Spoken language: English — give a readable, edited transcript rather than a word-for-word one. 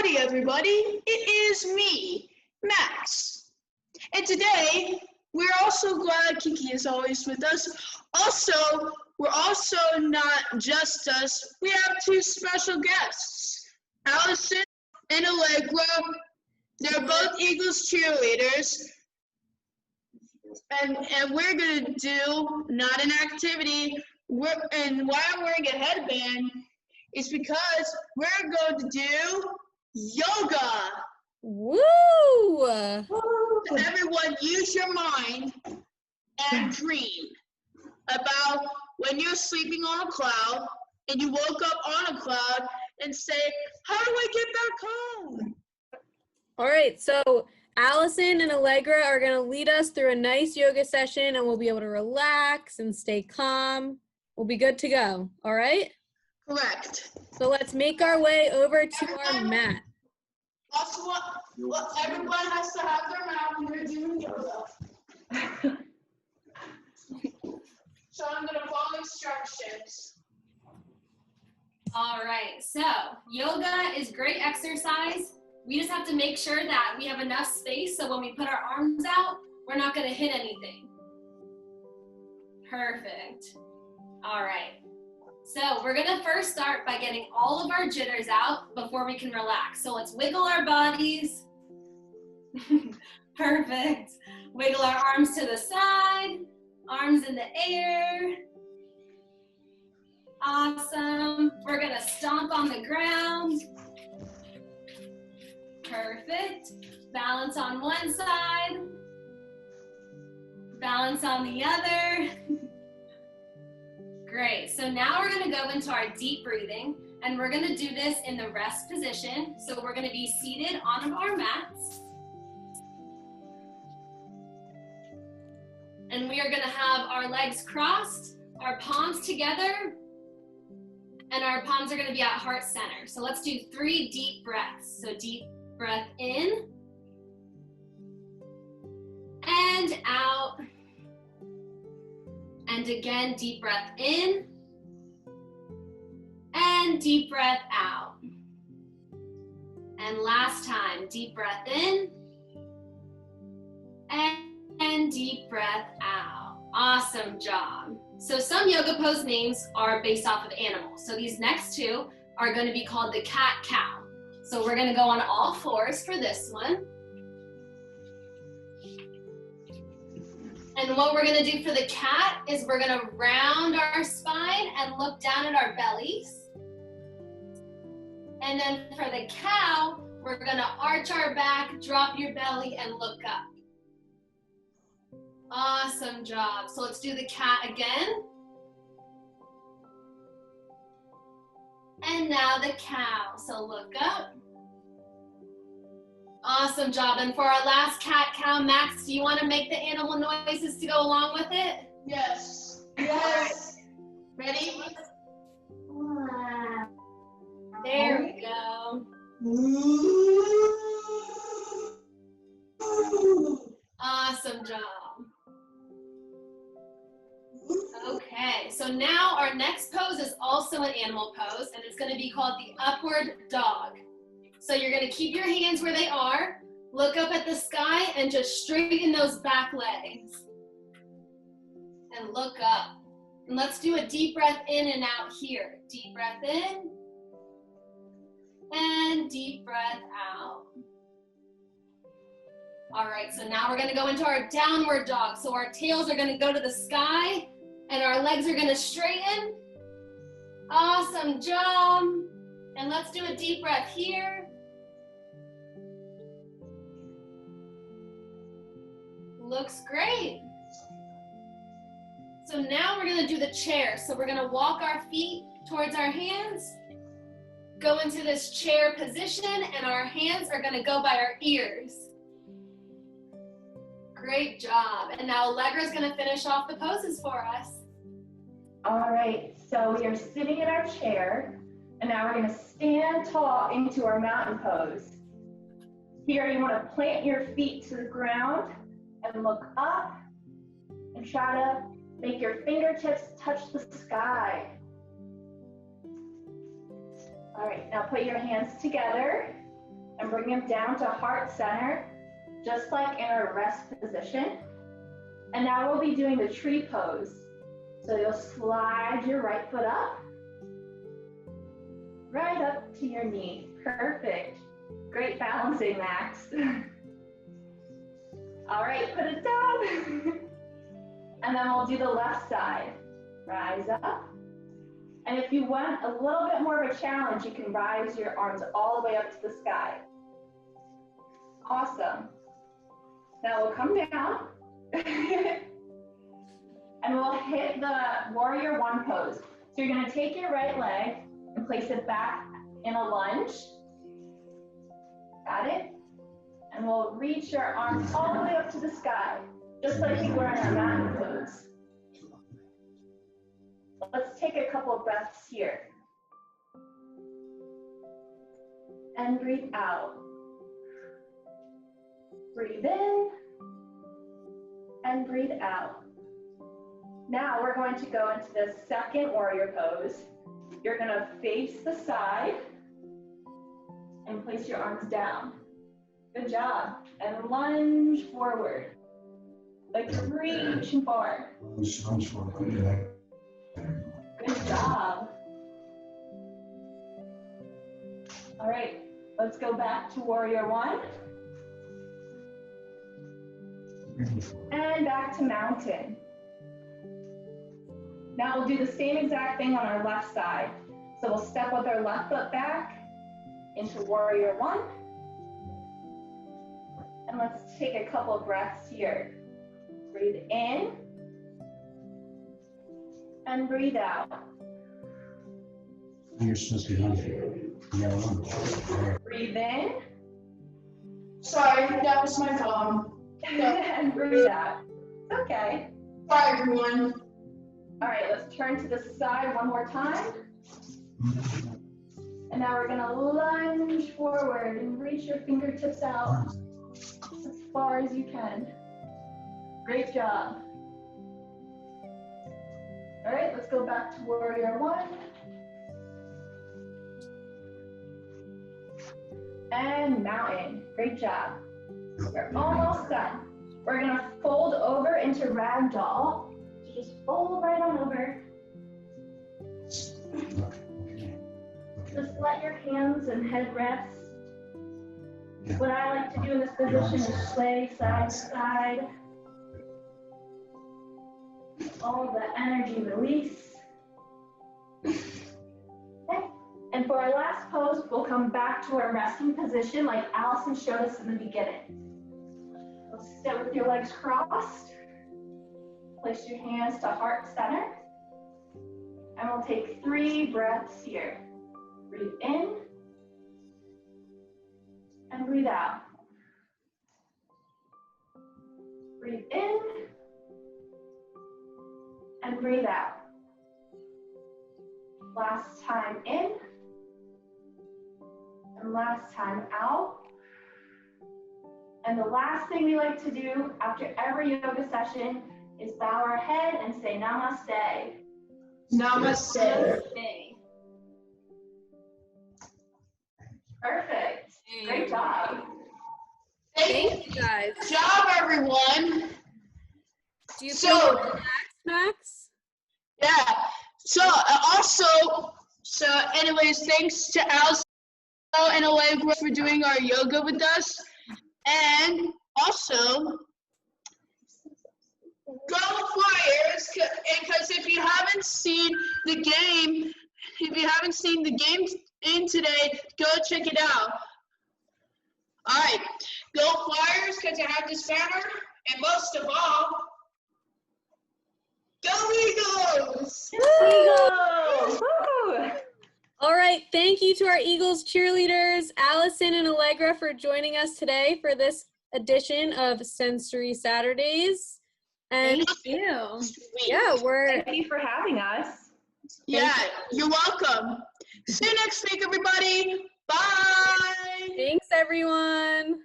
Howdy, everybody. It is me, Max. And today, we're also glad Kiki is always with us. Also, we're also not just us. We have two special guests, Allison and Allegra. They're both Eagles cheerleaders. And we're going to do not an activity. And why I'm wearing a headband is because we're going to do yoga. Woo! So everyone, use your mind and dream about when you're sleeping on a cloud and you woke up on a cloud and say, how do I get back home? All right, so Allison and Allegra are going to lead us through a nice yoga session, and we'll be able to relax and stay calm. We'll be good to go, all right? Correct. So let's make our way over to our mat. Also, everyone has to have their mat when they're doing yoga. So I'm going to follow instructions. All right, so yoga is great exercise. We just have to make sure that we have enough space so when we put our arms out, we're not going to hit anything. Perfect. All right. So we're gonna first start by getting all of our jitters out before we can relax. So let's wiggle our bodies. Perfect. Wiggle our arms to the side, arms in the air. Awesome. We're gonna stomp on the ground. Perfect. Balance on one side. Balance on the other. Great, so now we're gonna go into our deep breathing, and we're gonna do this in the rest position. So we're gonna be seated on our mats. And we are gonna have our legs crossed, our palms together, and our palms are gonna be at heart center. So let's do 3 deep breaths. So deep breath in, and out. And again, deep breath in, and deep breath out. And last time, deep breath in, and deep breath out. Awesome job. So some yoga pose names are based off of animals. So these next two are going to be called the cat-cow. So we're going to go on all fours for this one. And what we're gonna do for the cat is we're gonna round our spine and look down at our bellies. And then for the cow, we're gonna arch our back, drop your belly, and look up. Awesome job. So let's do the cat again. And now the cow. So look up. Awesome job. And for our last cat-cow, Max, do you want to make the animal noises to go along with it? Yes. Yes. Ready? There we go. Awesome job. Okay, so now our next pose is also an animal pose, and it's going to be called the upward dog. So you're gonna keep your hands where they are, look up at the sky, and just straighten those back legs. And look up. And let's do a deep breath in and out here. Deep breath in, and deep breath out. All right, so now we're gonna go into our downward dog. So our tails are gonna go to the sky, and our legs are gonna straighten. Awesome job. And let's do a deep breath here. Looks great. So now we're gonna do the chair. So we're gonna walk our feet towards our hands, go into this chair position, and our hands are gonna go by our ears. Great job. And now Allegra's gonna finish off the poses for us. All right, so we are sitting in our chair, and now we're gonna stand tall into our mountain pose. Here you wanna plant your feet to the ground and look up and try to make your fingertips touch the sky. All right, now put your hands together bring them down to heart center, just like in our rest position. And now we'll be doing the tree pose. So you'll slide your right foot up, right up to your knee. Perfect. Great balancing, Max. All right, put it down. And then we'll do the left side. Rise up. And if you want a little bit more of a challenge, you can rise your arms all the way up to the sky. Awesome. Now we'll come down. And we'll hit the warrior one pose. So you're gonna take your right leg and place it back in a lunge. Got it? And we'll reach our arms all the way up to the sky, just like we were in our mountain pose. Let's take a couple of breaths here. And breathe out. Breathe in and breathe out. Now we're going to go into the second warrior pose. You're gonna face the side and place your arms down. Good job. And lunge forward. Like you're reaching forward. Good job. All right, let's go back to warrior one. And back to mountain. Now we'll do the same exact thing on our left side. So we'll step with our left foot back into warrior one. And let's take a couple of breaths here. Breathe in and breathe out. You're supposed to be hungry. Breathe in. Sorry, that was my phone. And breathe out. It's okay. Bye, everyone. All right, let's turn to the side one more time. And now we're gonna lunge forward and reach your fingertips out as far as you can. Great job. All right, let's go back to warrior one. And mountain. Great job. We're almost done. We're gonna fold over into ragdoll. So just fold right on over. Just let your hands and head rest. What I like to do in this position is sway side to side. All the energy release. Okay. And for our last pose, we'll come back to our resting position like Allison showed us in the beginning. Let's sit with your legs crossed. Place your hands to heart center. And we'll take 3 breaths here. Breathe in and breathe out. Breathe in and breathe out. Last time in and last time out. And the last thing we like to do after every yoga session is bow our head and say namaste. Namaste. Perfect. Great job. Thank you guys. Good job, everyone. Do you So- feel relaxed, Max? Yeah. So anyways, thanks to Alice and Allegra for doing our yoga with us. And also, go Flyers, because if you haven't seen the game, in today, go check it out. All right, go Flyers, because I have this banner, and most of all, go Eagles! Eagles! Woo! All right, thank you to our Eagles cheerleaders, Allison and Allegra, for joining us today for this edition of Sensory Saturdays. And Thank you. yeah, Thank you for having us. Yeah, you're welcome. See you next week, everybody. Bye. thanks everyone.